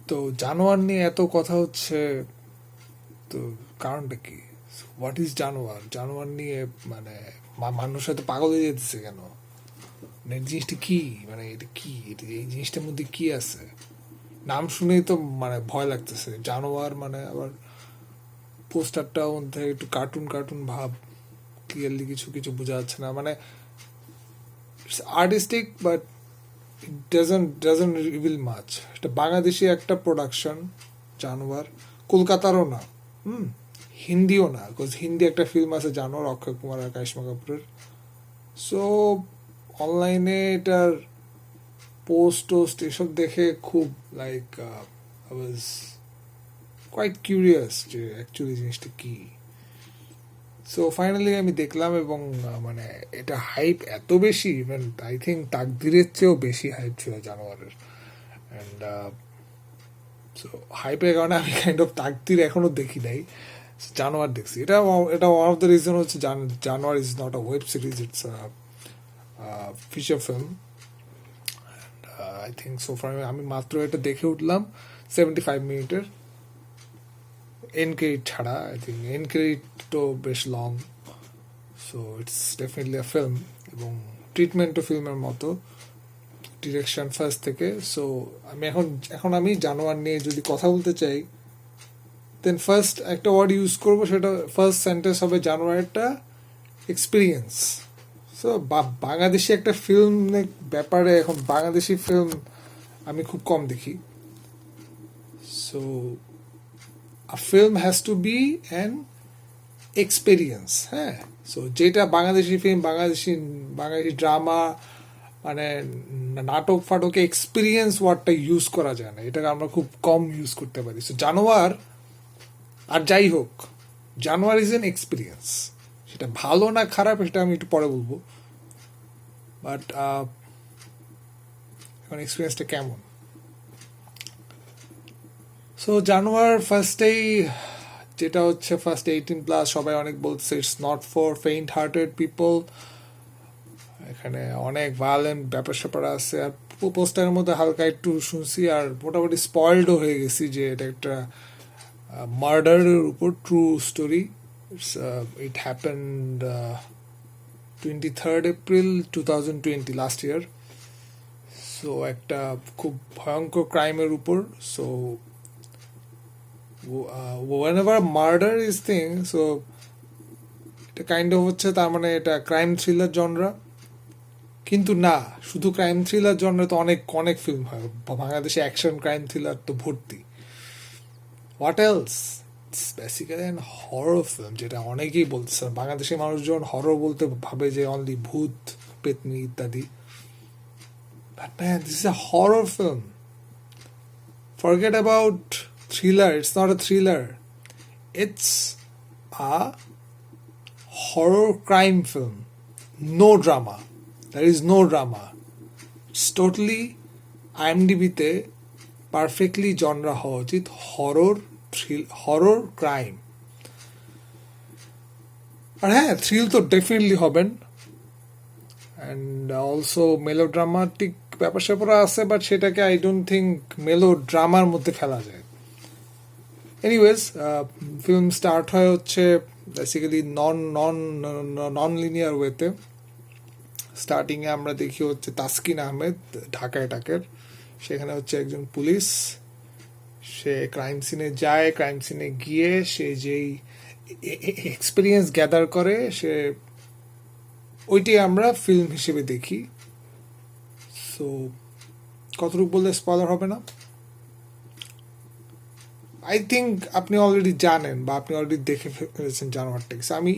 তো জানোয়ার নিয়ে এত কথা হচ্ছে, তো কারণটা কি? হোয়াট ইজ জানোয়ার? জানোয়ার নিয়ে মানে মানুষের সাথে পাগল হয়ে যেতেছে কেন? মানে এই জিনিসটা কি? মানে এটা কি? এই জিনিসটার মধ্যে কি আছে? নাম শুনেই তো মানে ভয় লাগতেছে। জানোয়ার মানে আবার পোস্টারটার মধ্যে একটু কার্টুন কার্টুন ভাব, ক্লিয়ারলি কিছু কিছু বোঝা যাচ্ছে না। মানে artistic but it doesn't reveal much. এটা বাংলাদেশি একটা প্রোডাকশন, জানোয়ার। কলকাতারও না, হুম, হিন্দিও না, বিকজ হিন্দি একটা ফিল্ম আছে জানোয়ার, অক্ষয় কুমার আর কারিশমা কাপুরের। সো অনলাইনে এটার পোস্ট টোস্ট এসব দেখে খুব like I was quite curious যে অ্যাকচুয়ালি জিনিসটা কি। সো ফাইনালি আমি দেখলাম, এবং মানে এটা হাইপ এত বেশি, ইভেন আই থিঙ্ক তাকদিরের চেয়েও বেশি হাইপ ছিল জানোয়ারের। অ্যান্ড সো হাইপের কারণে আমি কাইন্ড অফ তাকদির এখনো দেখি নাই, জানোয়ার দেখছি। এটা এটা ওয়ান অফ দ্য রিজন হচ্ছে জানোয়ার is not a web series, it's feature film. I think so far আমি মাত্র এটা দেখে উঠলাম 75 মিনিটের, এন ক্রেডিট ছাড়া। আই থিঙ্ক এন ক্রেডিট তো বেশ long. So it's definitely a film, এবং ট্রিটমেন্টও ফিল্মের মতো, ডিরেকশন ফার্স্ট থেকে। সো আমি এখন আমি জানোয়ার নিয়ে যদি কথা বলতে চাই, দেন ফার্স্ট একটা ওয়ার্ড ইউজ করবো, সেটা ফার্স্ট সেন্টেন্স হবে জানোয়ার একটা এক্সপিরিয়েন্স। সো বাংলাদেশি একটা ফিল্ম ব্যাপারে, এখন বাংলাদেশি ফিল্ম আমি খুব কম দেখি। So a film has to be an experience, হ্যাঁ। সো যেটা বাংলাদেশি ফিল্ম, বাংলাদেশি ড্রামা, মানে নাটক ফাটকে এক্সপিরিয়েন্স ওয়ার্ডটা ইউজ করা যায় না, এটাকে আমরা খুব কম ইউজ করতে পারি। সো জানোয়ার, আর যাই হোক, জানোয়ার ইজ এন এক্সপিরিয়েন্স। সেটা ভালো না খারাপ সেটা আমি একটু পরে বলবো, বাট এখন এক্সপিরিয়েন্সটা কেমন। সো জানোয়ার ফার্স্টেই যেটা হচ্ছে, ফার্স্ট 18+, সবাই অনেক বলছে it's not for faint hearted people. এখানে অনেক ভায়োলেন্ট ব্যাপার স্যাপার আছে, আর পোস্টারের মধ্যে হালকা একটু শুনছি, আর মোটামুটি স্পয়েলডও হয়ে গেছি যে এটা একটা মার্ডারের উপর true story. It happened 23rd April 2020, last year. So একটা খুব ভয়ঙ্কর ক্রাইমের উপর। So whenever murder is thing, so এটা কাইন্ড অফ হচ্ছে, তার মানে এটা ক্রাইম থ্রিলার জনরা। কিন্তু না, শুধু ক্রাইম থ্রিলার জনরা তো অনেক অনেক ফিল্ম হয় বাংলাদেশে, অ্যাকশন ক্রাইম থ্রিলার তো ভর্তি। What else? It's basically an horror film, যেটা অনেকেই বলতেছে। বাংলাদেশের মানুষজন হরর বলতে ভাবে যে অনলি ভূত, পেতনি ইত্যাদি। But man, this is a horror film. Forget about thriller. It's not a thriller. It's a horror crime film. No drama. There is no drama. It's totally IMDb-তে পারফেক্টলি জনরা হওয়া উচিত horror crime. আর হ্যাঁ, thrill তো definitely হবেন, and also melodramatic ব্যাপার স্যাপার আছে, but সেটাকে আই ডোন্ট থিঙ্ক মেলো ড্রামার মধ্যে ফেলা যায়। এনিওয়েজ, ফিল্ম স্টার্ট হয় হচ্ছে বেসিক্যালি নন লিনিয়ার ওয়েতে। স্টার্টিংয়ে আমরা দেখি হচ্ছে তাসকিন আহমেদ ঢাকায় টাকের, সেখানে হচ্ছে একজন পুলিশ। সে ক্রাইম সিনে যায়, ক্রাইম সিনে গিয়ে সে যেই এক্সপিরিয়েন্স গ্যাদার করে, সে ওইটাই আমরা ফিল্ম হিসেবে দেখি। সো কতটুকু বললে স্পয়লার হবে না? আই থিঙ্ক আপনি অলরেডি জানেন, বা আপনি অলরেডি দেখে ফেলেছেন জানোয়ারটা। আমি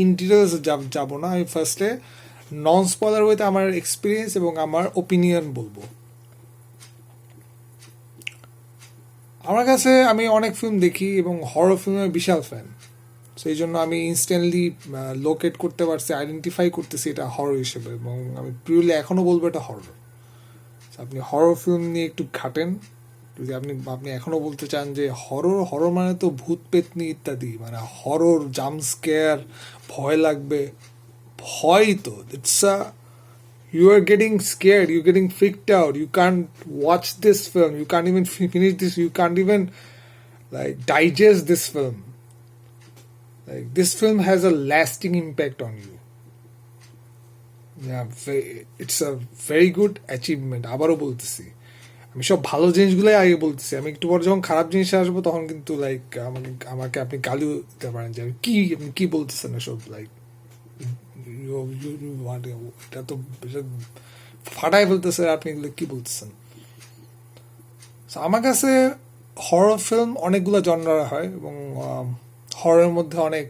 ইন ডিটেলস যাব না, আমি ফার্স্টে নন স্পয়লার ওয়েতে আমার এক্সপিরিয়েন্স এবং আমার ওপিনিয়ন বলবো। আমার কাছে, আমি অনেক ফিল্ম দেখি এবং হরর ফিল্মের বিশাল ফ্যান। সেই জন্য আমি ইনস্ট্যান্টলি লোকেট করতে পারছি, আইডেন্টিফাই করতেছি এটা হরর হিসেবে, এবং আমি পিওরলি এখনও বলবো এটা হরর। আপনি হরর ফিল্ম নিয়ে একটু ঘাটেন, যদি আপনি এখনও বলতে চান যে হরর মানে তো ভূত পেতনি ইত্যাদি, মানে হরর জাম্প স্কেয়ার, ভয় লাগবে, ভয় তো it's a you are getting scared, you're getting freaked out, you can't watch this film, you can't even finish this, you can't even like digest this film. Like this film has a lasting impact on you. Yeah, it's a very good achievement. আবারও বলতেছি, আমি সব ভালো জিনিসগুলোই আগে বলতেছি, আমি একটু পরে যখন খারাপ জিনিস আসবো তখন কিন্তু লাইক আমাকে আপনি গালিও দিতে পারেন যে আপনি কি বলতেছেন এসব, লাইক এটা তো ফাটাই ফেলতেছে, আপনি এগুলো কি বলতেছেন। আমার কাছে হরর ফিল্ম অনেকগুলো জনরা হয় এবং হররের মধ্যে অনেক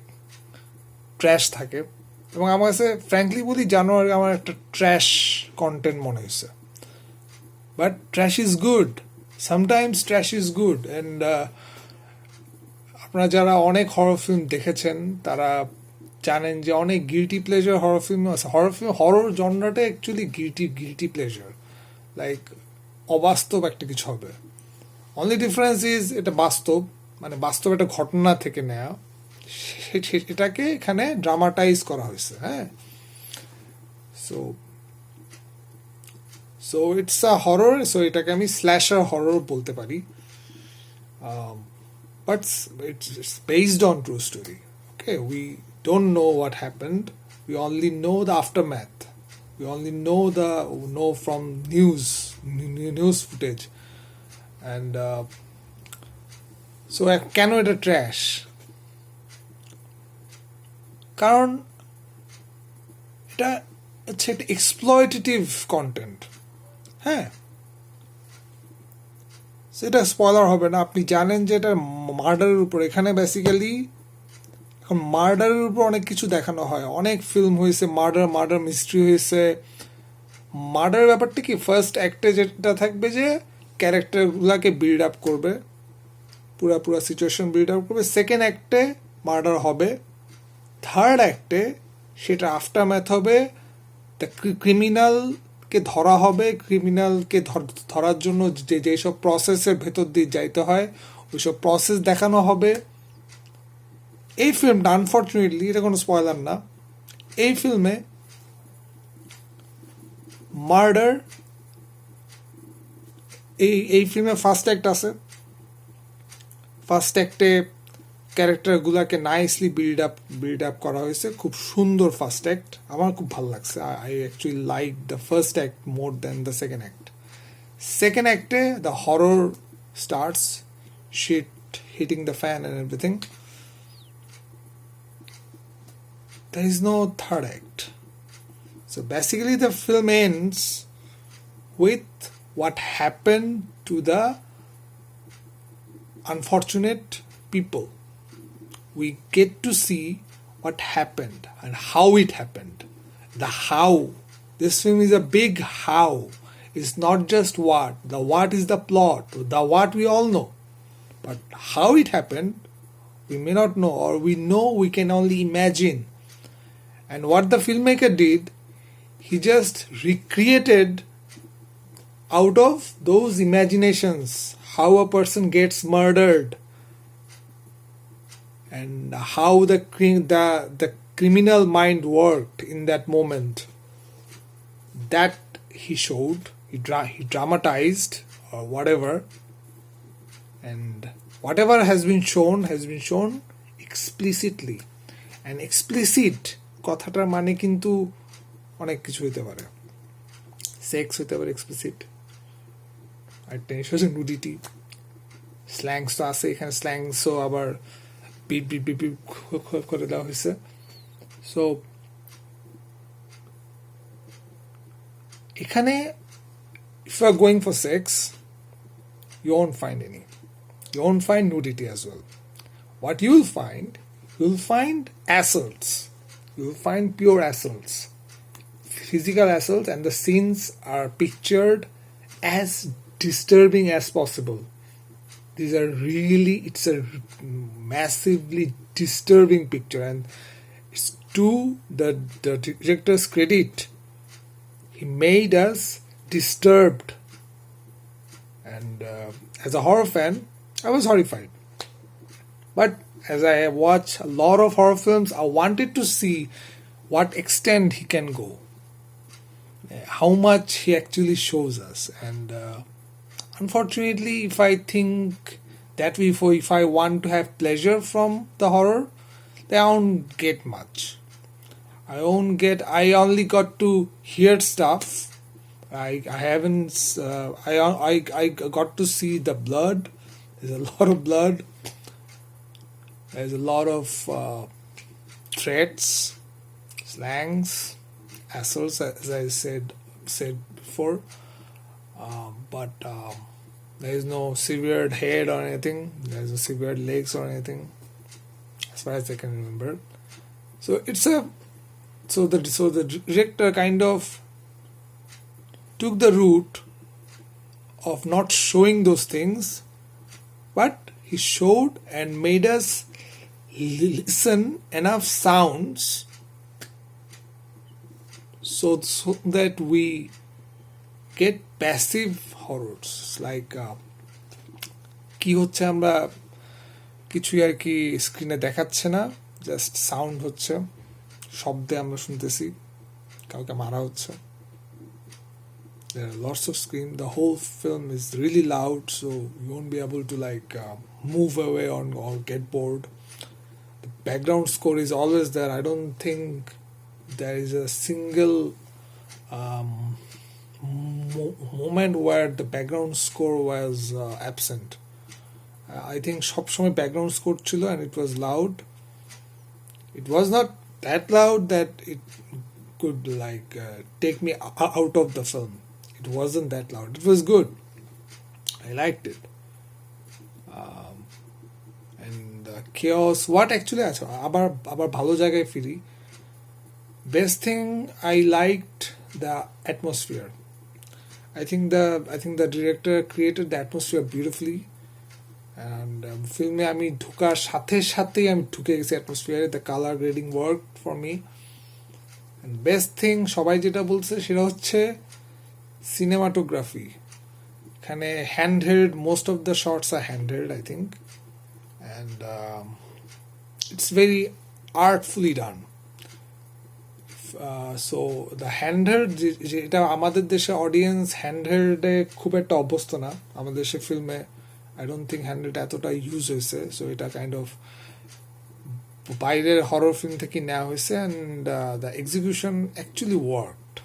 ট্র্যাশ থাকে, এবং আমার কাছে ফ্র্যাঙ্কলি বলি জানোয়ার আমার একটা ট্র্যাশ কন্টেন্ট মনে হয়েছে। But trash is good, sometimes trash is good. And আপনারা যারা অনেক হরর ফিল্ম দেখেছেন তারা জানেন যে অনেক গিল্টি প্লেজার হরর ফিল্ম আছে। হরর জনরাটা অ্যাকচুয়ালি গিল্টি প্লেজার, লাইক অবাস্তব একটা কিছু হবে। অনলি ডিফারেন্স ইজ এটা বাস্তব, মানে বাস্তব একটা ঘটনা থেকে নেয়া, এটাকে এখানে ড্রামাটাইজ করা হয়েছে। হ্যাঁ, so it's a horror, so এটাকে আমি স্ল্যাশার হরর বলতে পারি। But it's based own true story. Okay, we don't know what happened, we only know the aftermath, we only know from news footage. And so কেন এটা trash? কারণ এটা হচ্ছে একটা এক্সপ্লয়টেটিভ কন্টেন্ট। হ্যাঁ, সেটা স্পয়লার হবে না, আপনি জানেন যে এটা মার্ডারের উপর। এখানে বেসিক্যালি এখন মার্ডারের উপর অনেক কিছু দেখানো হয়, অনেক ফিল্ম হয়েছে মার্ডার মিস্ট্রি হয়েছে। মার্ডারের ব্যাপারটা কি, ফার্স্ট অ্যাক্টে যেটা থাকবে যে ক্যারেক্টারগুলোকে বিল্ড আপ করবে, পুরা সিচুয়েশন বিল্ড আপ করবে। সেকেন্ড অ্যাক্টে মার্ডার হবে, থার্ড অ্যাক্টে সেটা আফটারম্যাথ হবে, দ্য ক্রিমিনালকে ধরা হবে, ক্রিমিনালকে ধরার জন্য যেসব প্রসেসের ভেতর দিয়ে যাইতে হয় ওইসব প্রসেস দেখানো হবে। এই ফিল্মটা আনফর্চুনেটলি, এটা কোনো স্পয়লার না, এই ফিল্মে মার্ডার, এই ফিল্মে ফার্স্ট অ্যাক্ট আছে। ফার্স্ট অ্যাক্টে ক্যারেক্টারগুলোকে নাইসলি বিল্ড আপ করা হয়েছে, খুব সুন্দর ফার্স্ট অ্যাক্ট, আমার খুব ভালো লাগছে। I actually like the first act more than the second act. Second অ্যাক্টে the horror starts, shit hitting the fan and everything. There is no third act. So basically the film ends with what happened to the unfortunate people. We get to see what happened and how it happened. The how. This film is a big how. It's not just what. The what is the plot. The what we all know. But how it happened, we may not know, or we know we can only imagine. And what the filmmaker did, he just recreated out of those imaginations how a person gets murdered and how the criminal mind worked in that moment. That he showed, he dramatized or whatever, and whatever has been shown explicitly. And explicit কথাটার মানে কিন্তু অনেক কিছু হইতে পারে, sex হইতে পারে explicit, আর tension nudity, slangs তো আছে এখানে, স্ল্যাংসও আবার বিপ করে দেওয়া হয়েছে। সো এখানে if you are going for sex, you won't find any, you won't find nudity as well. What you'll find assaults. You'll find pure assaults, physical assaults, and the scenes are pictured as disturbing as possible. These are really, it's a massively disturbing picture, and it's to the director's credit, he made us disturbed. And as a horror fan, I was horrified. But as I watch a lot of horror films, I wanted to see what extent he can go. how much he actually shows us. And unfortunately, if I think that if I want to have pleasure from the horror, then I won't get much. I only got to hear stuff. I haven't I got to see the blood. There's a lot of blood. There's a lot of threats, slangs, assaults, as I said before. But there is no severed head or anything. There is no severed legs or anything, as far as I can remember. So the director kind of took the route of not showing those things, but he showed and made us listen enough sounds so that we get passive horrors, like কি হচ্ছে আমরা কিছুই আর কি স্ক্রিনে দেখাচ্ছে না, just sound হচ্ছে, শব্দে আমরা শুনতেছি কাউকে মারা হচ্ছে. There are lots of scream. The whole film is really loud, so you won't be able to move away or get bored. The background score is always there. I don't think there is a single moment where the background score was absent. I think সবসময় background score ছিল, and it was loud. It was not that loud that it could take me out of the film. It wasn't that loud. It was good. I liked it. And the chaos. What actually? আবার ভালো জায়গায় ফিরি. Best thing, I liked the atmosphere. I think the director created the atmosphere beautifully. And filme আমি ঢোকার সাথে আমি ঢুকে গেছি atmosphere. The color grading worked for me. And best thing সবাই যেটা বলছে সেটা হচ্ছে cinematography. এখানে handheld, most of the shots are handheld, I think, and it's very artfully done. So the handheld, যেটা আমাদের দেশে অডিয়েন্স হ্যান্ডহেল্ডে খুব একটা অভ্যস্ত না, আমাদের দেশে ফিল্মে I don't think handheld এতটা ইউজ হয়েছে, সো এটা কাইন্ড অফ বাইরের হরর ফিল্ম থেকে নেওয়া হয়েছে. and the execution actually worked,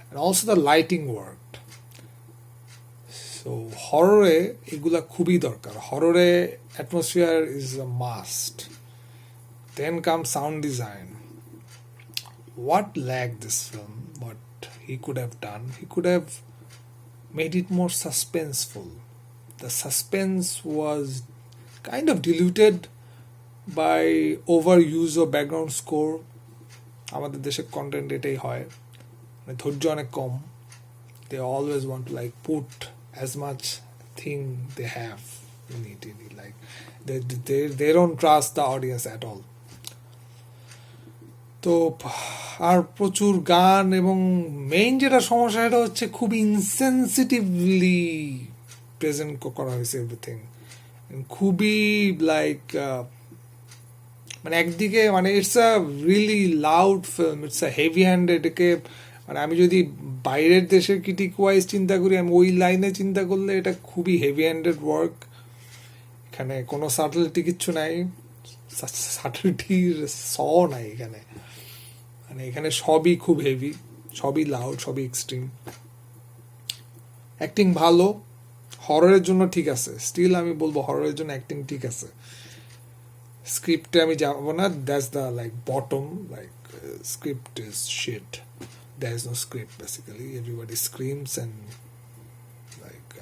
and also the lighting worked. So হররে এগুলা খুবই দরকার. হররে atmosphere is a must. Then comes sound design. What lacked this film? What he could have done? He could have made it more suspenseful. The suspense was kind of diluted by overuse of background score. আমাদের দেশের content এটাই হয়, মানে ধৈর্য অনেক কম. They always want to put as much thing they have in it. They don't trust the audience at all. তো আর প্রচুর গান, এবং মেইন যেটা সমস্যা সেটা হচ্ছে খুব ইনসেনসিটিভলি প্রেজেন্ট করা হয়েছে এভরিথিং. খুবই মানে একদিকে it's a really loud film, it's a heavy handed. একে আমি যদি বাইরের দেশের ক্রিটিক ওয়াইজ চিন্তা করি, আমি ওই লাইনে চিন্তা করলে এটা খুবই হেভি হ্যান্ডেড ওয়ার্ক. এখানে কোনো সাটলিটি কিচ্ছু নাই, সাটলিটির নাই এখানে. এখানে সবই খুব হেভি, সবই লাউড, সবই এক্সট্রিম. অ্যাক্টিং ভালো, হররের জন্য ঠিক আছে. স্টিল আমি বলবো হররের জন্য অ্যাক্টিং ঠিক আছে. স্ক্রিপ্টে আমি যাবো না, that's the bottom. Script is shit. There is no script basically. Everybody screams, and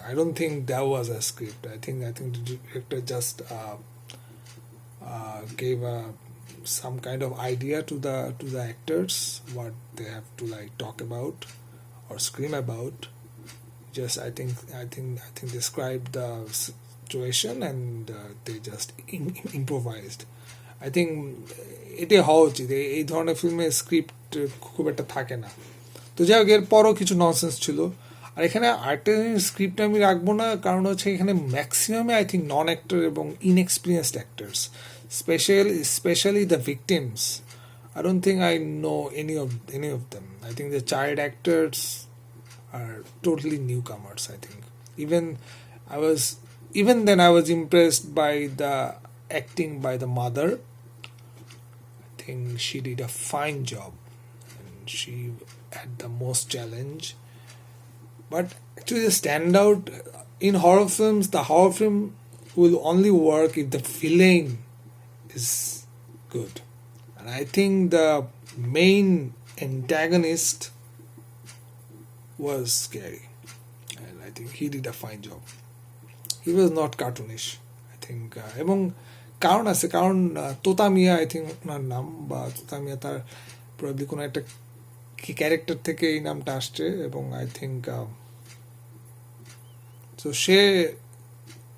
I don't think there was a script. I think the director just gave some kind of idea to the actors what they have to talk about or scream about. Just I think described the situation, and they just improvised. I think এটাই হওয়া উচিত. এই ধরনের ফিল্মে script খুব একটা থাকে না. তো যাই হোক, এরপরও কিছু ননসেন্স ছিল. আর এখানে আরেকটা স্ক্রিপ্ট আমি রাখবো না, কারণ হচ্ছে এখানে ম্যাক্সিমামে আই থিঙ্ক নন অ্যাক্টর এবং inexperienced actors, specially the victims I don't think I know any of them. I think the child actors are totally newcomers. I think even I was even then I was impressed by the acting by the mother. I think she did a fine job and she had the most challenge. But actually, the standout in horror films, the horror film will only work if the villain is good. And I think the main antagonist was scary. And I think he did a fine job. He was not cartoonish. I think এবং কারণ আছে কারণ তোতা মিয়া I think ওনার নাম বা তোতা মিয়া তার probably কোনো একটা character থেকে এই নামটা আসছে এবং আই থিঙ্ক তো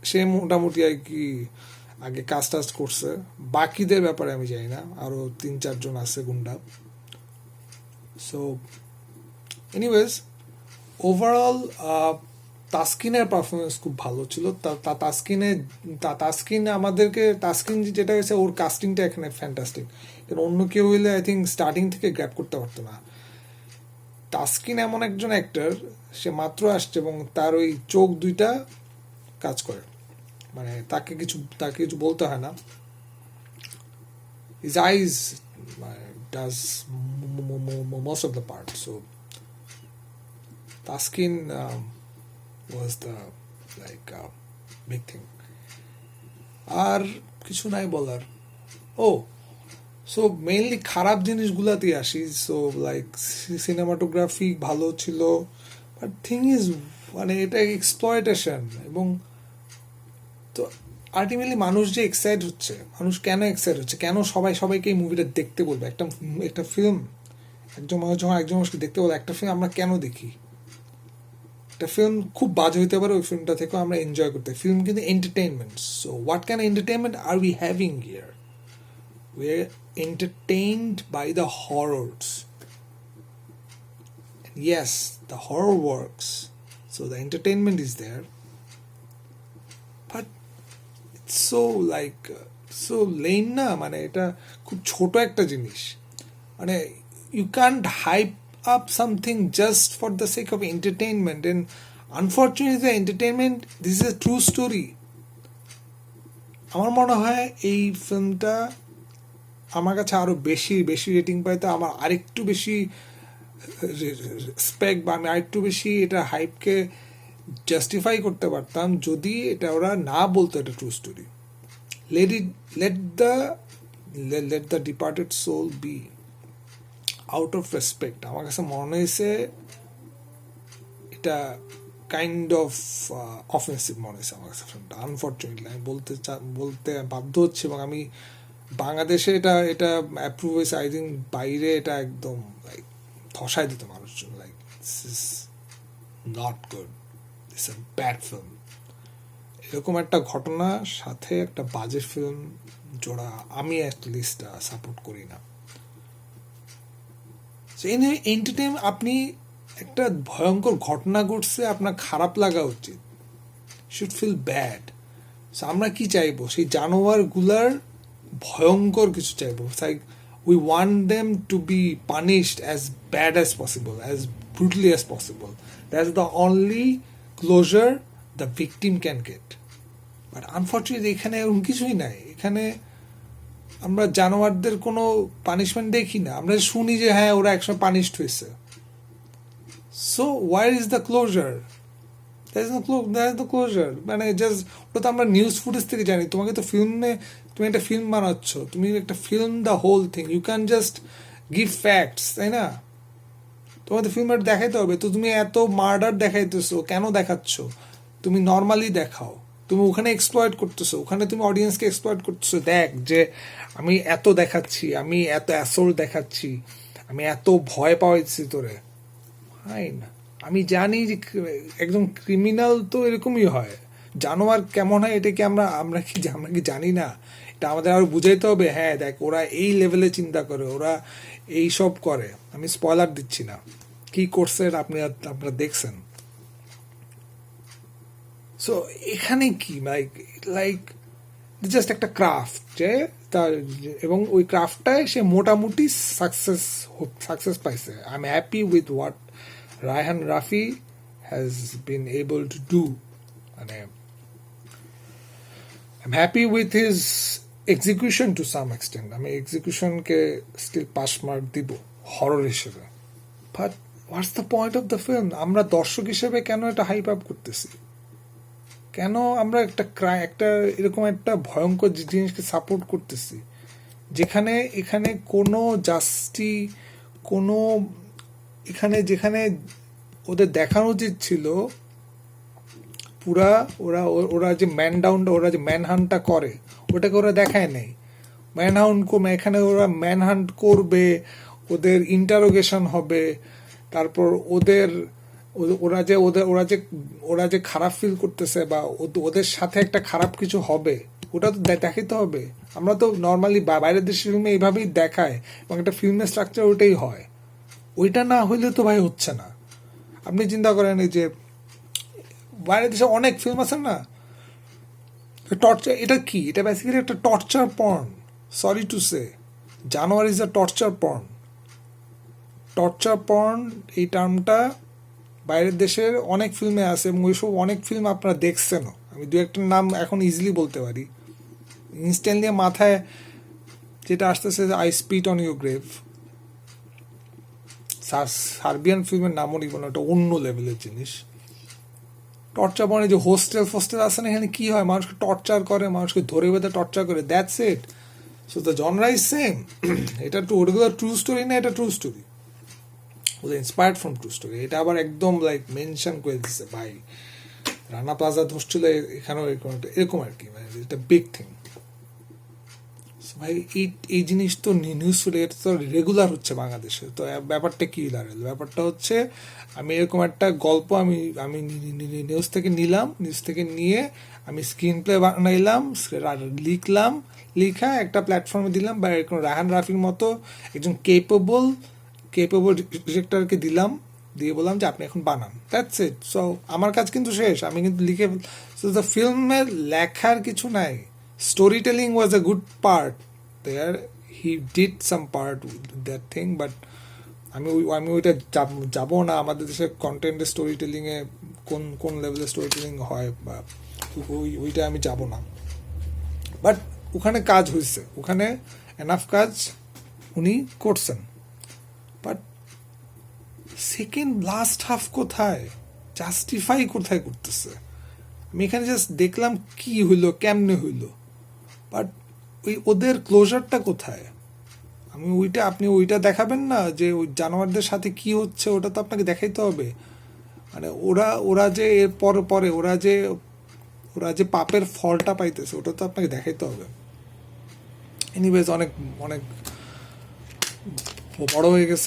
সে মোটামুটি আর কি আগে কাজ টাজ করছে বাকিদের ব্যাপারে আমি জানি না আরো 3-4 জন আছে গুন্ডা সো এনিওয়েজ ওভারঅল তাসকিনের পারফরমেন্স খুব ভালো ছিল তাসকিন আমাদেরকে তাসকিন যেটা হয়েছে ওর কাস্টিংটা এখানে ফ্যান্টাস্টিক কারণ অন্য কেউ হইলে আই থিঙ্ক স্টার্টিং থেকে গ্র্যাব করতে পারতো না তাসকিন এমন একজন অ্যাক্টর সে মাত্র আসছে এবং তার ওই চোখ দুইটা কাজ করে মানে তাকে কিছু বলতে হয় না his eyes does most of the part so Taskin was the like big thing আর কিছু নাই বলার ও সো মেইনলি খারাপ জিনিসগুলাতেই আসি সো লাইক সিনেমাটোগ্রাফি ভালো ছিল বাট থিং ইজ মানে এটা এক্সপ্লয়টেশন এবং তো আলটিমেটলি মানুষ যে এক্সাইট হচ্ছে মানুষ কেন এক্সাইট হচ্ছে কেন সবাইকে এই মুভিটা দেখতে বলবে একটা ফিল্ম একজন মানুষ যখন একজন মানুষকে দেখতে বলে একটা ফিল্ম আমরা কেন দেখি একটা ফিল্ম খুব বাজে হইতে পারে ওই ফিল্মটা থেকেও আমরা এনজয় করতে ফিল্ম কিন্তু entertainment so what can entertainment are we having here we are entertained by the horrors and yes the horror works so the entertainment is there but it's so like so lame na মানে এটা খুব ছোট একটা জিনিস মানে you can't hype up something just for the sake of entertainment and unfortunately the entertainment this is a true story আমার মনে হয় এই ফিল্মটা আমার কাছে আরো বেশি রেটিং পাইতো আমার আরেকটু বেশি রেসপেক্ট বা আমি আরেকটু বেশি এটা হাইপকে জাস্টিফাই করতে পারতাম যদি এটা ওরা না বলতো এটা true story let the departed soul be out of respect আমার কাছে মনে হয়েছে এটা কাইন্ড অফ অফেন্সিভ মনে হয়েছে আমার কাছে আনফর্চুনেটলি আমি বলতে বাধ্য হচ্ছে এবং আমি বাংলাদেশে এটা অ্যাপ্রুভ হয়েছে আই থিঙ্ক বাইরে এটা একদম লাইক ধসাই দিত মানুষজন like this is not good this is a bad film এরকম একটা ঘটনার সাথে একটা বাজে ফিল্ম জোড়া আমি অ্যাটলিস্ট সাপোর্ট করি না এন্টারটেইন আপনি একটা ভয়ঙ্কর ঘটনা ঘটছে আপনার খারাপ লাগা উচিত শুড ফিল ব্যাড আমরা কি চাইবো সেই জানোয়ার গুলার ভয়ঙ্কর কিছু চাইবো like we want them to be punished as bad as possible as brutally as possible that's the only closure the victim can get but unfortunately এখানে এরকম কিছুই নাই এখানে আমরা জানোয়ারদের কোনো পানিশমেন্ট দেখি না আমরা শুনি যে হ্যাঁ ওরা একসময় পানিশড হয়েছে so war is the closure closure মানে জাস্ট ওটা তো আমরা নিউজ ফুটেজ থেকে জানি তোমাকে তো তুমি একটা ফিল্ম বানাচ্ছ তুমি একটা film the whole thing you can just give facts তাই না তোমাদের ফিল্মটা দেখাইতে হবে তো তুমি এত মার্ডার দেখাইতেছো কেন দেখাচ্ছ তুমি নর্মালি দেখাও তুমি ওখানে এক্সপ্লয়েট করতেছো ওখানে তুমি অডিয়েন্সকে এক্সপ্লয়েট করতেছো দেখ যে আমি এত দেখাচ্ছি আমি এত অ্যাসোল্ট দেখাচ্ছি আমি এত ভয় পাওয়াইছি তোরে ফাইন আমি জানি যে একদম ক্রিমিনাল তো এরকমই হয় জানোয়ার কেমন হয় এটা কি আমরা কি জানি না এটা আমাদের আরো বুঝাইতে হবে হ্যাঁ দেখ ওরা এই লেভেলে চিন্তা করে ওরা এই সব করে আমি স্পয়লার দিচ্ছি না কি করছে আপনারা দেখছেন সো এখানে কি লাইক জাস্ট একটা ক্রাফট যে তার, এবং ওই ক্রাফটটায় সে মোটামুটি সাকসেস পাইছে। I am happy with what Raihan Rafi has been able to do. মানে I am happy with his execution to some extent. আমি এক্সিকিউশনকে স্টিল পাস মার্ক দিব হরর হিসেবে। But what's the point of the film? আমরা দর্শক হিসেবে কেন এটা হাইপ আপ করতেছি? কেন আমরা একটা এরকম একটা ভয়ঙ্কর জিনিসকে সাপোর্ট করতেছি, যেখানে এখানে কোনো কোনো যেখানে ওদের দেখানো উচিত ছিল পুরা ওরা যে ওরা যে ম্যানহান্টটা করে ওটাকে ওরা দেখায় নাই। এখানে ওরা ম্যানহান্ট করবে, ওদের ইন্টারোগেশন হবে, তারপর ওরা যে খারাপ ফিল করতেছে বা ওদের সাথে একটা খারাপ কিছু হবে, ওটা তো দেখাইতে হবে। আমরা তো নর্মালি বাইরের দেশের ফিল্মে এইভাবেই দেখায়, এবং একটা ফিল্মের স্ট্রাকচার ওইটাই হয়। ওইটা না হইলে তো ভাই হচ্ছে না। আপনি চিন্তা করেন এই যে বাইরের দেশে অনেক ফিল্ম আছে না, টর্চার, এটা কি? এটা বেসিক্যালি একটা torture porn. Sorry to say, Janowar is a torture porn. Torture porn এই টার্মটা বাইরের দেশের অনেক ফিল্মে আছে, এবং ওইসব অনেক ফিল্ম আপনারা দেখছেনও। আমি দু একটার নাম এখন ইজিলি বলতে পারি ইনস্ট্যান্টলি মাথায়, যেটা আসতেছে I স্পিট on your grave. Serbian ফিল্মের নামও নিব না, ওটা অন্য লেভেলের জিনিস। টর্চার পর্নে যে হোস্টেল আছে না, এখানে কি হয়? মানুষকে টর্চার করে, মানুষকে ধরে বেঁধে টর্চার করে, that's it. So the genre is same. এটা ওগুলো ট্রু স্টোরি না, এটা ট্রু স্টোরি, ওদের ইন্সপায়ার্ড ফ্রম ট্রু স্টোরি। এটা আবার একদম লাইক মেনশন করে দিচ্ছে ভাই, রানা প্লাজা ধরছিল এখানেও এরকম আর কি, মানে এটা বিগ থিং ভাই। এই জিনিস তো নিউজ ফিডে এটা তো রেগুলার হচ্ছে বাংলাদেশে। তো ব্যাপারটা কি দাঁড়ালো? ব্যাপারটা হচ্ছে আমি এরকম একটা গল্প আমি নিউজ থেকে নিলাম, নিউজ থেকে নিয়ে আমি স্ক্রিন প্লে বানাইলাম, লিখলাম, লিখা একটা প্ল্যাটফর্মে দিলাম, বা এরকম রায়হান রাফির মতো একজন কেপেবল ডিরেক্টরকে দিলাম, দিয়ে বললাম যে আপনি এখন বানান, দ্যাটস ইট। সো আমার কাজ কিন্তু শেষ, আমি কিন্তু লিখে। সো দ্য ফিল্মের লেখার কিছু নাই, story telling was a good part there, he did some part that thing, but আমি ওইটা যাবো না। আমাদের দেশে কন্টেন্টের স্টোরি টেলিংয়ে কোন লেভেলের স্টোরি টেলিং হয়, বা ওইটা আমি যাব না। বাট ওখানে কাজ হয়েছে, ওখানে এনাফ কাজ উনি করছেন। বাট সেকেন্ড লাস্ট হাফ কোথায়? জাস্টিফাই কোথায় করতেছে? আমি এখানে জাস্ট দেখলাম কি হইলো, কেমনে হইলো, বাট ওদের ক্লোজারটা কোথায়? আপনি ওইটা দেখাবেন না যে ওই জানোয়ারদের সাথে কি হচ্ছে, ওটা তো আপনাকে দেখাইতে হবে। মানে ওরা যে এর পরে ওরা যে পাপের ফলটা পাইতেছে, ওটা তো আপনাকে দেখাইতে হবে। এনিওয়েজ, অনেক বড় হয়ে গেছে।